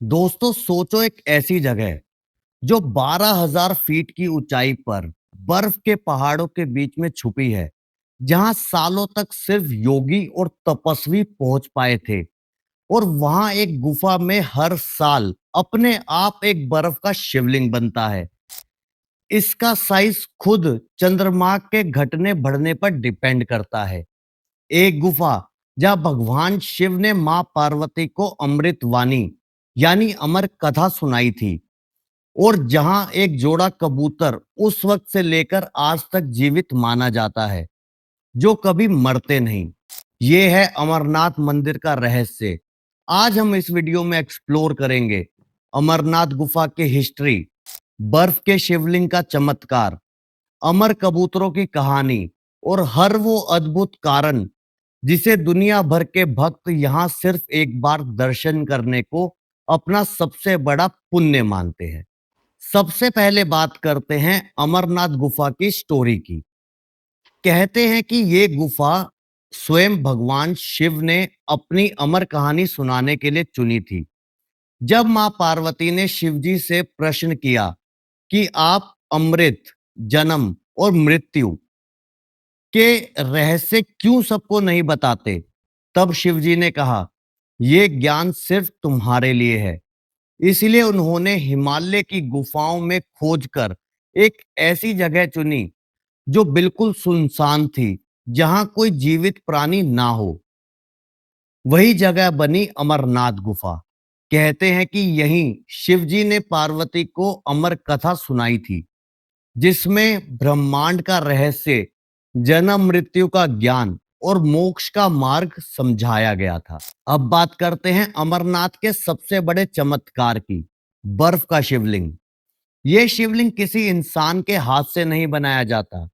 दोस्तों सोचो एक ऐसी जगह जो 12,000 फीट की ऊंचाई पर बर्फ के पहाड़ों के बीच में छुपी है, जहां सालों तक सिर्फ योगी और तपस्वी पहुंच पाए थे। और वहां एक गुफा में हर साल अपने आप एक बर्फ का शिवलिंग बनता है। इसका साइज खुद चंद्रमा के घटने बढ़ने पर डिपेंड करता है। एक गुफा जहां भगवान शिव ने मां पार्वती को अमृत वाणी यानी अमर कथा सुनाई थी, और जहां एक जोड़ा कबूतर उस वक्त से लेकर आज तक जीवित माना जाता है, जो कभी मरते नहीं। ये है अमरनाथ मंदिर का रहस्य। आज हम इस वीडियो में एक्सप्लोर करेंगे अमरनाथ गुफा की हिस्ट्री, बर्फ के शिवलिंग का चमत्कार, अमर कबूतरों की कहानी और हर वो अद्भुत कारण जिसे दुनिया भर के भक्त यहां सिर्फ एक बार दर्शन करने को अपना सबसे बड़ा पुण्य मानते हैं। सबसे पहले बात करते हैं अमरनाथ गुफा की स्टोरी की। कहते हैं कि ये गुफा स्वयं भगवान शिव ने अपनी अमर कहानी सुनाने के लिए चुनी थी। जब मां पार्वती ने शिव जी से प्रश्न किया कि आप अमृत, जन्म और मृत्यु के रहस्य क्यों सबको नहीं बताते, तब शिव जी ने कहा, ये ज्ञान सिर्फ तुम्हारे लिए है। इसलिए उन्होंने हिमालय की गुफाओं में खोजकर एक ऐसी जगह चुनी जो बिल्कुल सुनसान थी, जहां कोई जीवित प्राणी ना हो। वही जगह बनी अमरनाथ गुफा। कहते हैं कि यहीं शिवजी ने पार्वती को अमर कथा सुनाई थी, जिसमें ब्रह्मांड का रहस्य, जन्म मृत्यु का ज्ञान और मोक्ष का मार्ग समझाया गया था। अब बात करते हैं अमरनाथ के सबसे बड़े चमत्कार की, बर्फ का शिवलिंग। ये शिवलिंग किसी इंसान के हाथ से नहीं बनाया जाता।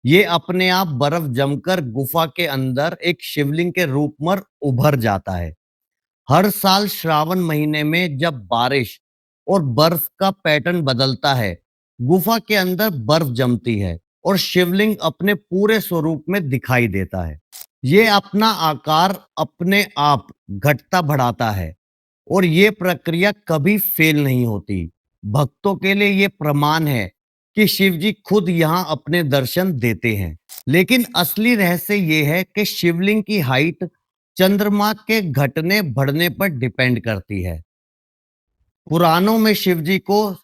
ये अपने आप बर्फ जमकर गुफा के अंदर एक शिवलिंग के रूप में उभर जाता है। हर साल श्रावण महीने में जब बारिश और बर्फ का पैटर्न बदलता है, गुफा के अंदर बर्फ जमती है और शिवलिंग अपने पूरे स्वरूप में दिखाई देता है। ये अपना आकार अपने आप घटता बढ़ाता है और ये प्रक्रिया कभी फेल नहीं होती। भक्तों के लिए ये प्रमाण है कि शिव जी खुद यहाँ अपने दर्शन देते हैं। लेकिन असली रहस्य ये है कि शिवलिंग की हाइट चंद्रमा के घटने बढ़ने पर डिपेंड करती है। पुराणों में शिव जी को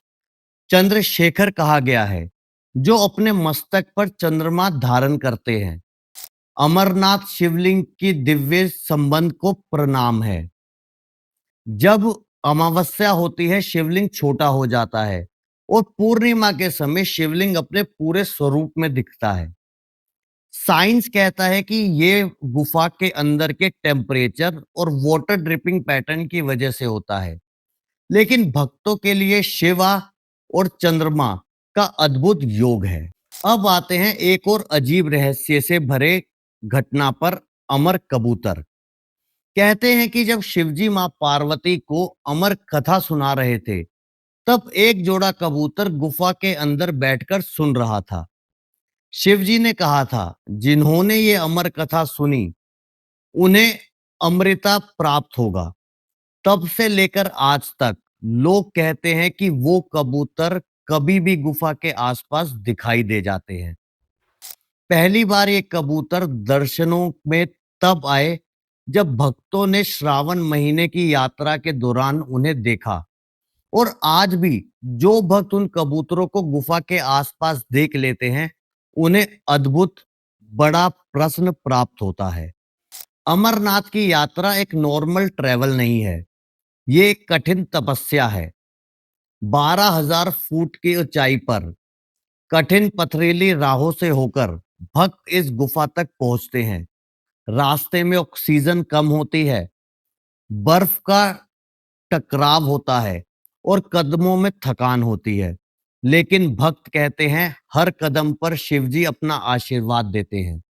चंद्रशेखर कहा गया है, जो अपने मस्तक पर चंद्रमा धारण करते हैं। अमरनाथ शिवलिंग की दिव्य संबंध को प्रणाम है। जब अमावस्या होती है, शिवलिंग छोटा हो जाता है और पूर्णिमा के समय शिवलिंग अपने पूरे स्वरूप में दिखता है। साइंस कहता है कि ये गुफा के अंदर के टेम्परेचर और वाटर ड्रिपिंग पैटर्न की वजह से होता है। लेकिन भक्तों के लिए शिवा और चंद्रमा का अद्भुत योग है। अब आते हैं एक और अजीब रहस्य से भरे घटना पर, अमर कबूतर। कहते हैं कि जब शिवजी मां पार्वती को अमर कथा सुना रहे थे, तब एक जोड़ा कबूतर गुफा के अंदर बैठकर सुन रहा था। शिवजी ने कहा था, जिन्होंने ये अमर कथा सुनी, उन्हें अमृता प्राप्त होगा। तब से लेकर आज तक लोग कहते हैं कि वो कबूतर कभी भी गुफा के आसपास दिखाई दे जाते हैं। पहली बार ये कबूतर दर्शनों में तब आए जब भक्तों ने श्रावण महीने की यात्रा के दौरान उन्हें देखा। और आज भी जो भक्त उन कबूतरों को गुफा के आसपास देख लेते हैं, उन्हें अद्भुत बड़ा प्रश्न प्राप्त होता है। अमरनाथ की यात्रा एक नॉर्मल ट्रेवल नहीं है, ये एक कठिन तपस्या है। 12,000 फुट की ऊंचाई पर कठिन पथरीली राहों से होकर भक्त इस गुफा तक पहुंचते हैं। रास्ते में ऑक्सीजन कम होती है, बर्फ का टकराव होता है और कदमों में थकान होती है। लेकिन भक्त कहते हैं हर कदम पर शिवजी अपना आशीर्वाद देते हैं।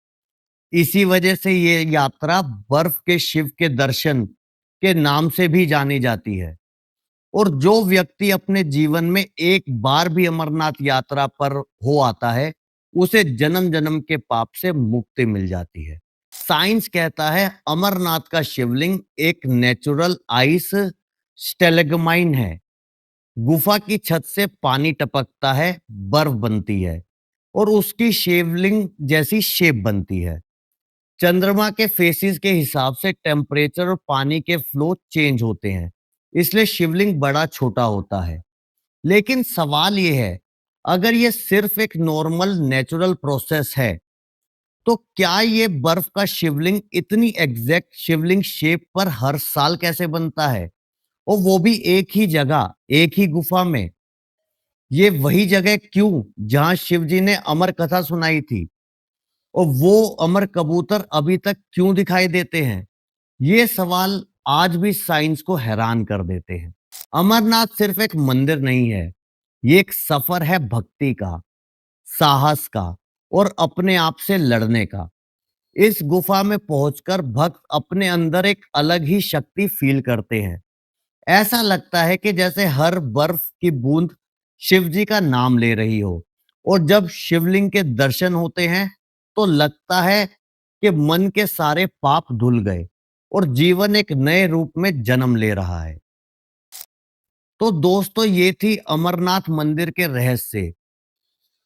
इसी वजह से ये यात्रा बर्फ के शिव के दर्शन के नाम से भी जानी जाती है। और जो व्यक्ति अपने जीवन में एक बार भी अमरनाथ यात्रा पर हो आता है, उसे जन्म जन्म के पाप से मुक्ति मिल जाती है। साइंस कहता है अमरनाथ का शिवलिंग एक नेचुरल आइस स्टेलेगमाइन है। गुफा की छत से पानी टपकता है, बर्फ बनती है और उसकी शिवलिंग जैसी शेप बनती है। चंद्रमा के फेसिस के हिसाब से टेम्परेचर और पानी के फ्लो चेंज होते हैं, इसलिए शिवलिंग बड़ा छोटा होता है। लेकिन सवाल ये है, अगर ये सिर्फ एक नॉर्मल नेचुरल प्रोसेस है, तो क्या ये बर्फ का शिवलिंग इतनी एग्जैक्ट शिवलिंग शेप पर हर साल कैसे बनता है? और वो भी एक ही जगह, एक ही गुफा में। ये वही जगह क्यों जहां शिव जी ने अमर कथा सुनाई थी? और वो अमर कबूतर अभी तक क्यों दिखाई देते हैं? ये सवाल आज भी साइंस को हैरान कर देते हैं। अमरनाथ सिर्फ एक मंदिर नहीं है, ये एक सफर है भक्ति का, साहस का और अपने आप से लड़ने का। इस गुफा में पहुंचकर भक्त अपने अंदर एक अलग ही शक्ति फील करते हैं। ऐसा लगता है कि जैसे हर बर्फ की बूंद शिव जी का नाम ले रही हो, और जब शिवलिंग के दर्शन होते हैं तो लगता है कि मन के सारे पाप धुल गए और जीवन एक नए रूप में जन्म ले रहा है। तो दोस्तों, ये थी अमरनाथ मंदिर के रहस्य।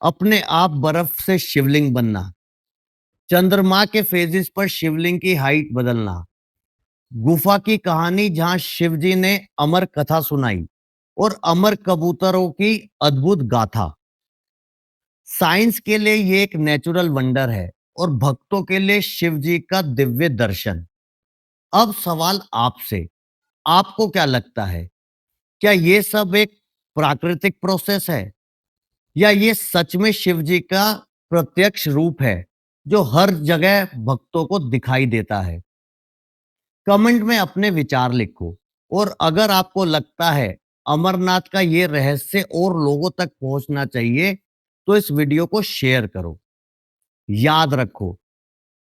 अपने आप बर्फ से शिवलिंग बनना, चंद्रमा के फेजेस पर शिवलिंग की हाइट बदलना, गुफा की कहानी जहां शिवजी ने अमर कथा सुनाई, और अमर कबूतरों की अद्भुत गाथा। साइंस के लिए ये एक नेचुरल वंडर है और भक्तों के लिए शिव जी का दिव्य दर्शन। अब सवाल आपसे, आपको क्या लगता है? क्या ये सब एक प्राकृतिक प्रोसेस है, या ये सच में शिव जी का प्रत्यक्ष रूप है जो हर जगह भक्तों को दिखाई देता है? कमेंट में अपने विचार लिखो। और अगर आपको लगता है अमरनाथ का ये रहस्य और लोगों तक पहुंचना चाहिए, तो इस वीडियो को शेयर करो। याद रखो,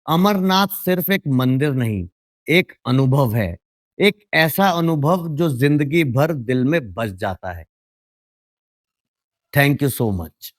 अमरनाथ सिर्फ एक मंदिर नहीं, एक अनुभव है। एक ऐसा अनुभव जो जिंदगी भर दिल में बस जाता है। Thank you so much.